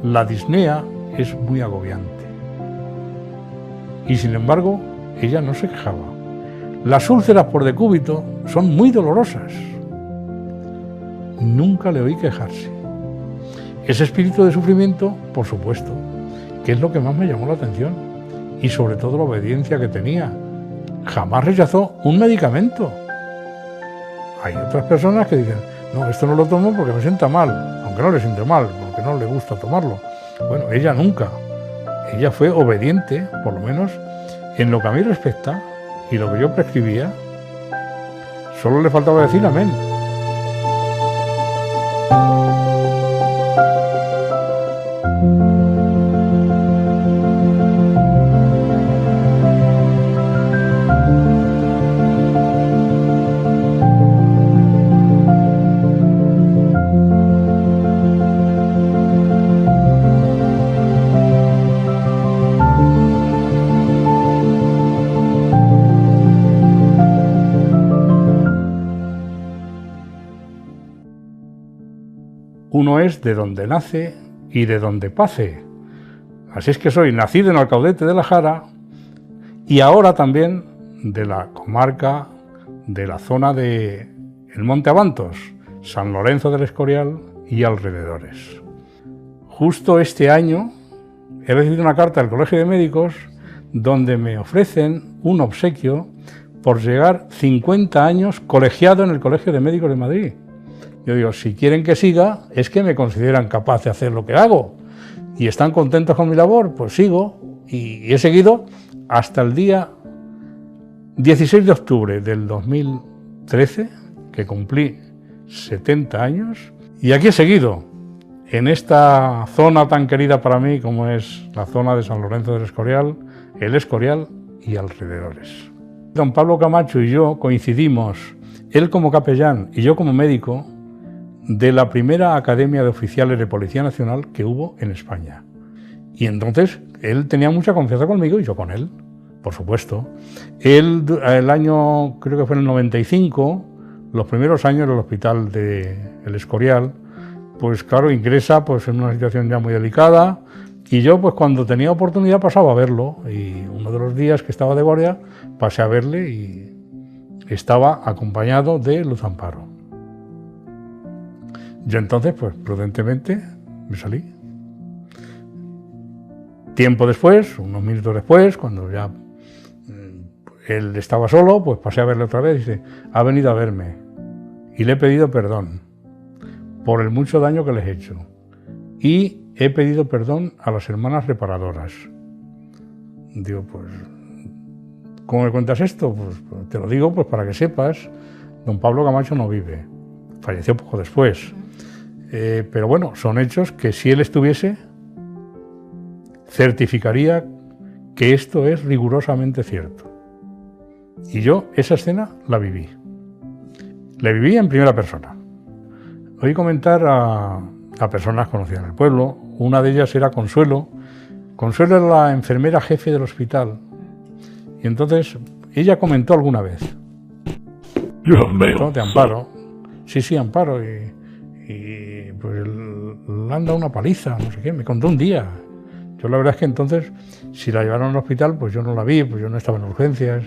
la disnea es muy agobiante. Y sin embargo, ella no se quejaba. Las úlceras por decúbito son muy dolorosas. Nunca le oí quejarse. Ese espíritu de sufrimiento, por supuesto, que es lo que más me llamó la atención, y sobre todo la obediencia que tenía. Jamás rechazó un medicamento. Hay otras personas que dicen, no, esto no lo tomo porque me sienta mal, aunque no le siente mal, porque no le gusta tomarlo. Bueno, ella nunca. Ella fue obediente, por lo menos, en lo que a mí respecta, y lo que yo prescribía. Solo le faltaba decir amén. Uno es de donde nace y de donde pase. Así es que soy nacido en Alcaudete de la Jara y ahora también de la comarca, de la zona de el Monte Abantos, San Lorenzo del Escorial y alrededores. Justo este año he recibido una carta del Colegio de Médicos donde me ofrecen un obsequio por llegar 50 años colegiado en el Colegio de Médicos de Madrid. Yo digo, si quieren que siga, es que me consideran capaz de hacer lo que hago. Y están contentos con mi labor, pues sigo. Y he seguido hasta el día 16 de octubre del 2013, que cumplí 70 años. Y aquí he seguido, en esta zona tan querida para mí como es la zona de San Lorenzo del Escorial, el Escorial y alrededores. Don Pablo Camacho y yo coincidimos, él como capellán y yo como médico, de la primera Academia de Oficiales de Policía Nacional que hubo en España. Y entonces él tenía mucha confianza conmigo y yo con él, por supuesto. Él, el año, creo que fue en el 95, los primeros años en el hospital del Escorial, pues claro, ingresa pues en una situación ya muy delicada y yo pues cuando tenía oportunidad pasaba a verlo y uno de los días que estaba de guardia pasé a verle y estaba acompañado de Luz Amparo. Yo entonces, pues prudentemente, me salí. Tiempo después, unos minutos después, cuando ya él estaba solo, pues pasé a verle otra vez y dice, ha venido a verme y le he pedido perdón por el mucho daño que les he hecho y he pedido perdón a las hermanas reparadoras. Digo, pues, ¿cómo me cuentas esto? Pues te lo digo pues para que sepas, don Pablo Camacho no vive, falleció poco después. Pero bueno, son hechos que si él estuviese, certificaría que esto es rigurosamente cierto. Y yo esa escena la viví. La viví en primera persona. Oí comentar a personas conocidas en el pueblo. Una de ellas era Consuelo. Consuelo era la enfermera jefe del hospital. Y entonces ella comentó alguna vez. Dios mío. De Amparo. Sí, Amparo. Y pues le han dado una paliza, no sé qué, me contó un día. Yo la verdad es que entonces, si la llevaron al hospital, pues yo no la vi, pues yo no estaba en urgencias,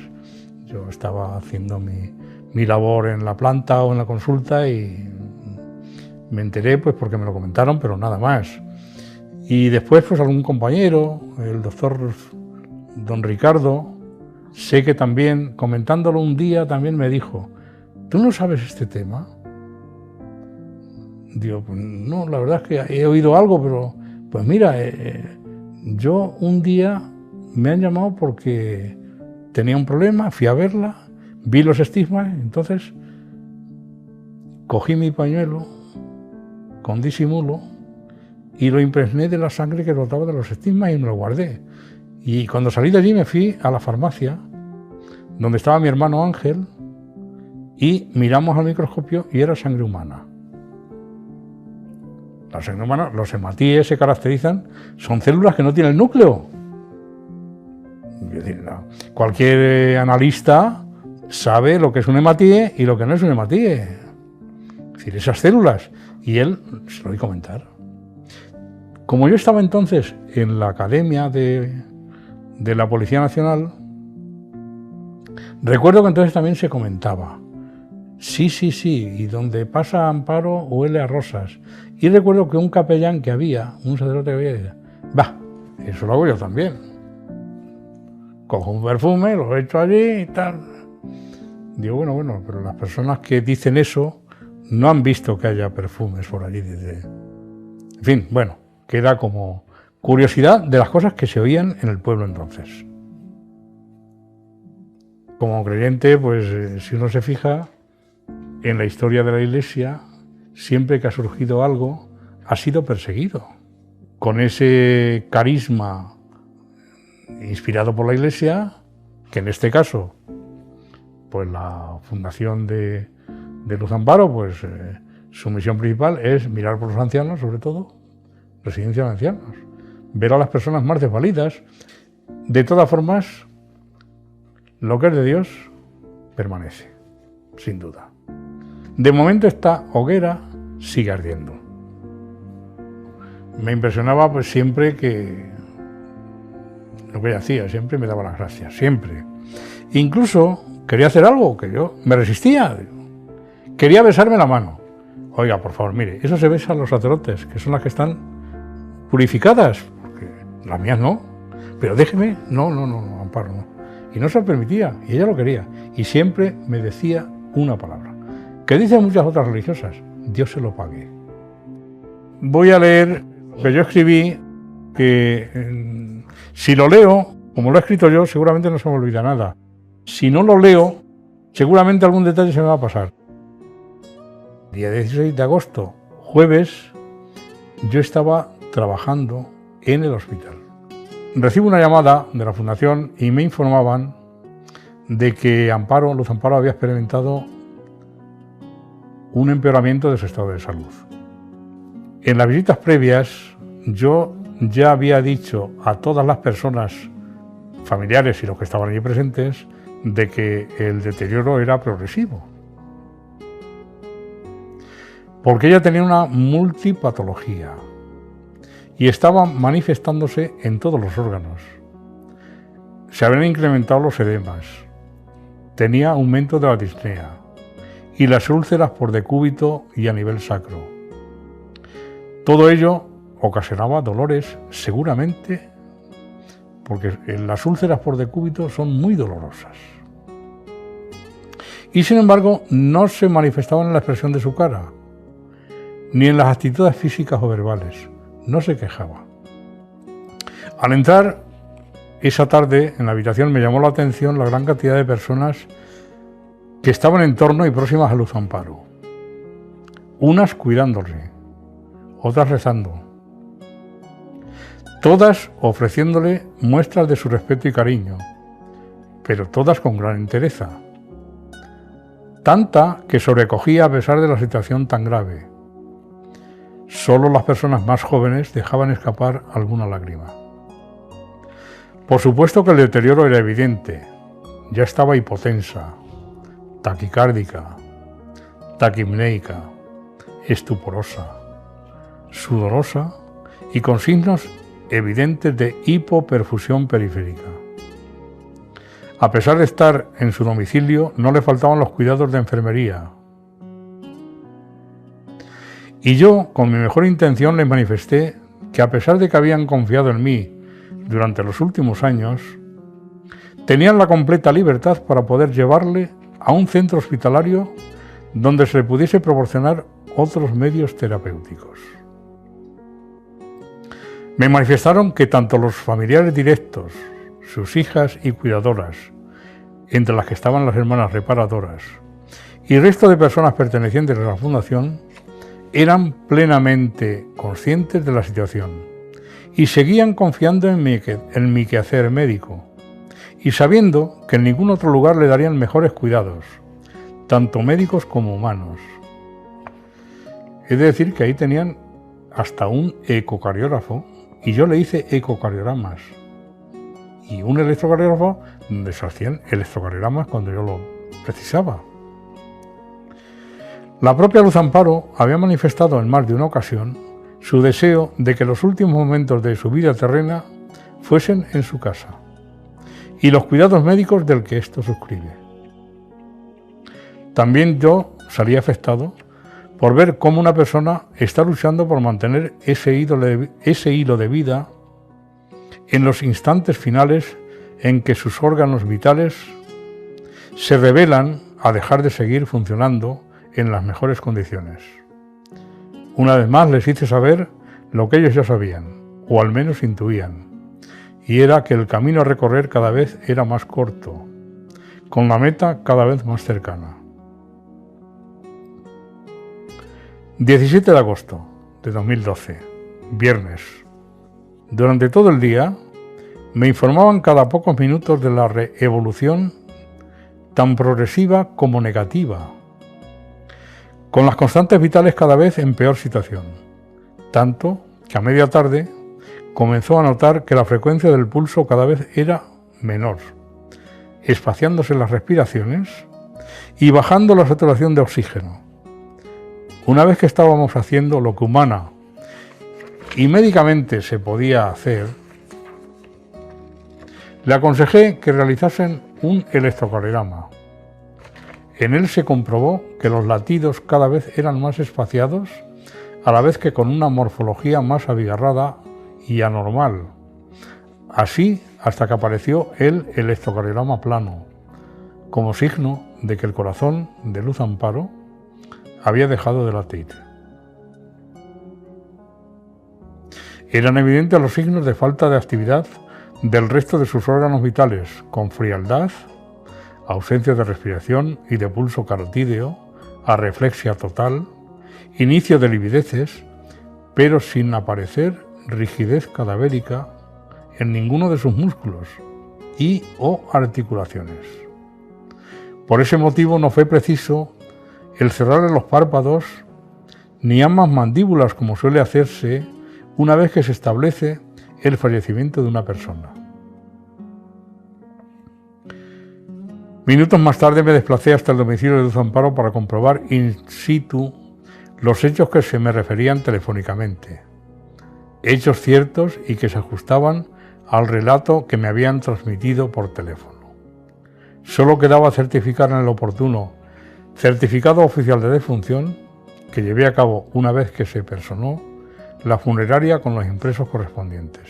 yo estaba haciendo mi labor en la planta o en la consulta y me enteré pues porque me lo comentaron, pero nada más. Y después pues algún compañero, el doctor don Ricardo, sé que también, comentándolo un día, también me dijo, ¿tú no sabes este tema? Digo, pues no, la verdad es que he oído algo, pero pues mira, yo un día me han llamado porque tenía un problema, fui a verla, vi los estigmas, entonces cogí mi pañuelo con disimulo y lo impregné de la sangre que brotaba de los estigmas y me lo guardé. Y cuando salí de allí me fui a la farmacia, donde estaba mi hermano Ángel, y miramos al microscopio y era sangre humana. La sangre humana, los hematíes se caracterizan, son células que no tienen núcleo. Es decir, no, cualquier analista sabe lo que es un hematíe y lo que no es un hematíe. Es decir, esas células. Y él se lo oí comentar. Como yo estaba entonces en la academia de la Policía Nacional, recuerdo que entonces también se comentaba, sí, y donde pasa Amparo huele a rosas. Y recuerdo que un capellán que había, un sacerdote que había, decía, va, eso lo hago yo también. Cojo un perfume, lo echo allí y tal. Digo, bueno, pero las personas que dicen eso no han visto que haya perfumes por allí. En fin, bueno, queda como curiosidad de las cosas que se oían en el pueblo entonces. Como creyente, pues si uno se fija en la historia de la Iglesia, siempre que ha surgido algo, ha sido perseguido. Con ese carisma inspirado por la Iglesia, que en este caso, pues la fundación de Luz Amparo, pues su misión principal es mirar por los ancianos, sobre todo, residencia de ancianos, ver a las personas más desvalidas. De todas formas, lo que es de Dios permanece, sin duda. De momento esta hoguera sigue ardiendo. Me impresionaba pues siempre que lo que ella hacía, siempre me daba las gracias, siempre. Incluso quería hacer algo que yo me resistía. Quería besarme la mano. Oiga, por favor, mire, eso se besa a los sacerdotes, que son las que están purificadas, porque las mías no. Pero déjeme, no, Amparo, no. Y no se lo permitía, y ella lo quería. Y siempre me decía una palabra, que dicen muchas otras religiosas, Dios se lo pague. Voy a leer lo que yo escribí, que si lo leo, como lo he escrito yo, seguramente no se me olvida nada. Si no lo leo, seguramente algún detalle se me va a pasar. Día 16 de agosto, jueves, yo estaba trabajando en el hospital. Recibo una llamada de la Fundación y me informaban de que Luz Amparo había experimentado un empeoramiento de su estado de salud. En las visitas previas, yo ya había dicho a todas las personas familiares y los que estaban allí presentes de que el deterioro era progresivo. Porque ella tenía una multipatología y estaba manifestándose en todos los órganos. Se habían incrementado los edemas, tenía aumento de la disnea y las úlceras por decúbito y a nivel sacro. Todo ello ocasionaba dolores, seguramente, porque las úlceras por decúbito son muy dolorosas. Y sin embargo, no se manifestaban en la expresión de su cara, ni en las actitudes físicas o verbales. No se quejaba. Al entrar esa tarde en la habitación me llamó la atención la gran cantidad de personas que estaban en torno y próximas a Luz Amparo. Unas cuidándole, otras rezando, todas ofreciéndole muestras de su respeto y cariño, pero todas con gran entereza, tanta que sobrecogía a pesar de la situación tan grave. Solo las personas más jóvenes dejaban escapar alguna lágrima. Por supuesto que el deterioro era evidente. Ya estaba hipotensa, taquicárdica, taquipneica, estuporosa, sudorosa y con signos evidentes de hipoperfusión periférica. A pesar de estar en su domicilio, no le faltaban los cuidados de enfermería. Y yo, con mi mejor intención, les manifesté que a pesar de que habían confiado en mí durante los últimos años, tenían la completa libertad para poder llevarle a un centro hospitalario donde se le pudiese proporcionar otros medios terapéuticos. Me manifestaron que tanto los familiares directos, sus hijas y cuidadoras, entre las que estaban las hermanas reparadoras, y el resto de personas pertenecientes a la Fundación, eran plenamente conscientes de la situación y seguían confiando en mi quehacer médico y sabiendo que en ningún otro lugar le darían mejores cuidados, tanto médicos como humanos. Es decir, que ahí tenían hasta un ecocardiógrafo y yo le hice ecocardiogramas y un electrocardiógrafo donde se hacían electrocardiogramas cuando yo lo precisaba. La propia Luz Amparo había manifestado en más de una ocasión su deseo de que los últimos momentos de su vida terrena fuesen en su casa y los cuidados médicos del que esto suscribe. También yo salí afectado por ver cómo una persona está luchando por mantener ese hilo de vida en los instantes finales en que sus órganos vitales se revelan a dejar de seguir funcionando en las mejores condiciones. Una vez más les hice saber lo que ellos ya sabían, o al menos intuían, y era que el camino a recorrer cada vez era más corto, con la meta cada vez más cercana. 17 de agosto de 2012, viernes. Durante todo el día me informaban cada pocos minutos de la evolución tan progresiva como negativa, con las constantes vitales cada vez en peor situación, tanto que a media tarde comenzó a notar que la frecuencia del pulso cada vez era menor, espaciándose las respiraciones y bajando la saturación de oxígeno. Una vez que estábamos haciendo lo que humana y médicamente se podía hacer, le aconsejé que realizasen un electrocardiograma. En él se comprobó que los latidos cada vez eran más espaciados, a la vez que con una morfología más abigarrada y anormal. Así hasta que apareció el electrocardiograma plano, como signo de que el corazón de Luz Amparo había dejado de latir. Eran evidentes los signos de falta de actividad del resto de sus órganos vitales, con frialdad, ausencia de respiración y de pulso carotídeo, arreflexia total, inicio de livideces, pero sin aparecer rigidez cadavérica en ninguno de sus músculos y o articulaciones. Por ese motivo no fue preciso el cerrarle los párpados ni ambas mandíbulas como suele hacerse una vez que se establece el fallecimiento de una persona. Minutos más tarde me desplacé hasta el domicilio de Luz Amparo para comprobar in situ los hechos que se me referían telefónicamente. Hechos ciertos y que se ajustaban al relato que me habían transmitido por teléfono. Solo quedaba certificar en el oportuno certificado oficial de defunción que llevé a cabo una vez que se personó la funeraria con los impresos correspondientes.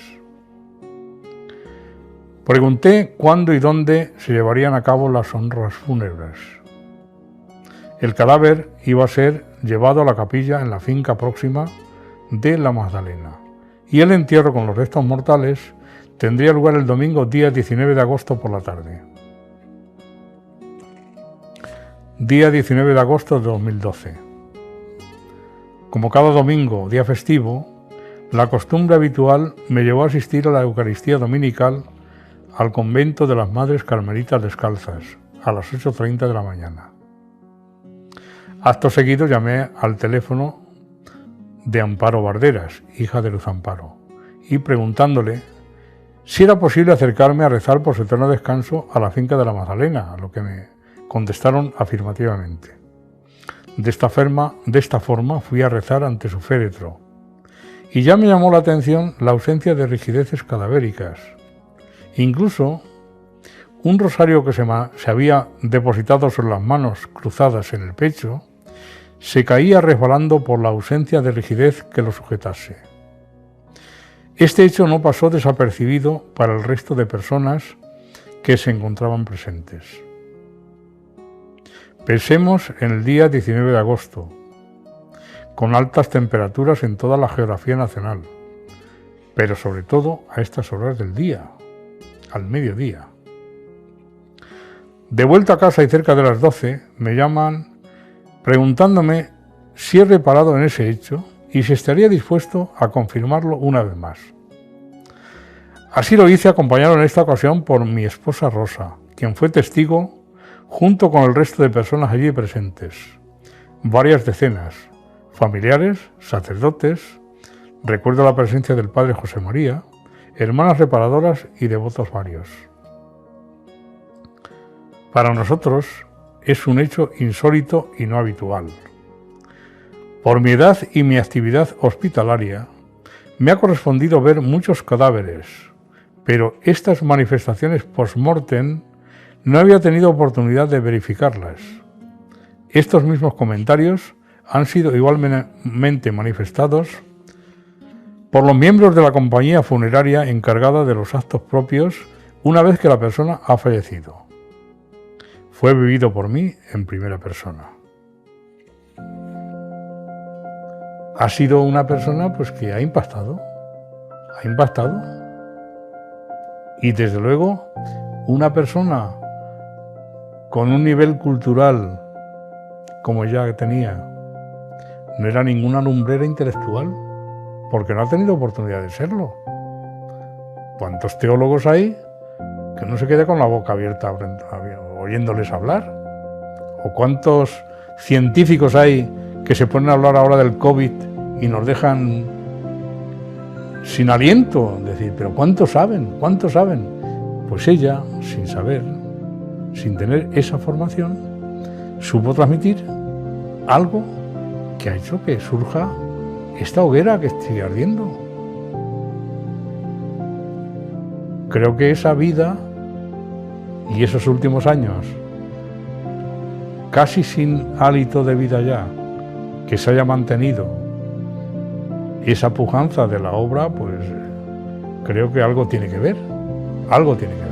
Pregunté cuándo y dónde se llevarían a cabo las honras fúnebres. El cadáver iba a ser llevado a la capilla en la finca próxima de La Magdalena y el entierro con los restos mortales tendría lugar el domingo día 19 de agosto por la tarde. Día 19 de agosto de 2012. Como cada domingo, día festivo, la costumbre habitual me llevó a asistir a la Eucaristía dominical al convento de las Madres Carmelitas Descalzas a las 8:30 de la mañana. Acto seguido llamé al teléfono de Amparo Barderas, hija de Luz Amparo, y preguntándole si era posible acercarme a rezar por su eterno descanso a la finca de la Magdalena, a lo que me contestaron afirmativamente. De esta forma fui a rezar ante su féretro, y ya me llamó la atención la ausencia de rigideces cadavéricas. Incluso un rosario que se había depositado sobre las manos cruzadas en el pecho se caía resbalando por la ausencia de rigidez que lo sujetase. Este hecho no pasó desapercibido para el resto de personas que se encontraban presentes. Pensemos en el día 19 de agosto, con altas temperaturas en toda la geografía nacional, pero sobre todo a estas horas del día, al mediodía. De vuelta a casa y cerca de las 12 me llaman preguntándome si he reparado en ese hecho y si estaría dispuesto a confirmarlo una vez más. Así lo hice, acompañado en esta ocasión por mi esposa Rosa, quien fue testigo junto con el resto de personas allí presentes, varias decenas, familiares, sacerdotes, recuerdo la presencia del padre José María, hermanas reparadoras y devotos varios. Para nosotros es un hecho insólito y no habitual. Por mi edad y mi actividad hospitalaria, me ha correspondido ver muchos cadáveres, pero estas manifestaciones post-mortem no había tenido oportunidad de verificarlas. Estos mismos comentarios han sido igualmente manifestados por los miembros de la compañía funeraria encargada de los actos propios una vez que la persona ha fallecido. Fue vivido por mí en primera persona. Ha sido una persona pues que ha impactado. Y desde luego, una persona con un nivel cultural como ya tenía, no era ninguna lumbrera intelectual, porque no ha tenido oportunidad de serlo. ¿Cuántos teólogos hay que no se quede con la boca abierta oyéndoles hablar? ¿O cuántos científicos hay que se ponen a hablar ahora del COVID y nos dejan sin aliento? Decir, ¿pero cuántos saben? ¿Cuántos saben? Pues ella, sin saber, sin tener esa formación, supo transmitir algo que ha hecho que surja esta hoguera que sigue ardiendo. Creo que esa vida y esos últimos años, casi sin hálito de vida ya, que se haya mantenido esa pujanza de la obra, pues creo que algo tiene que ver, algo tiene que ver.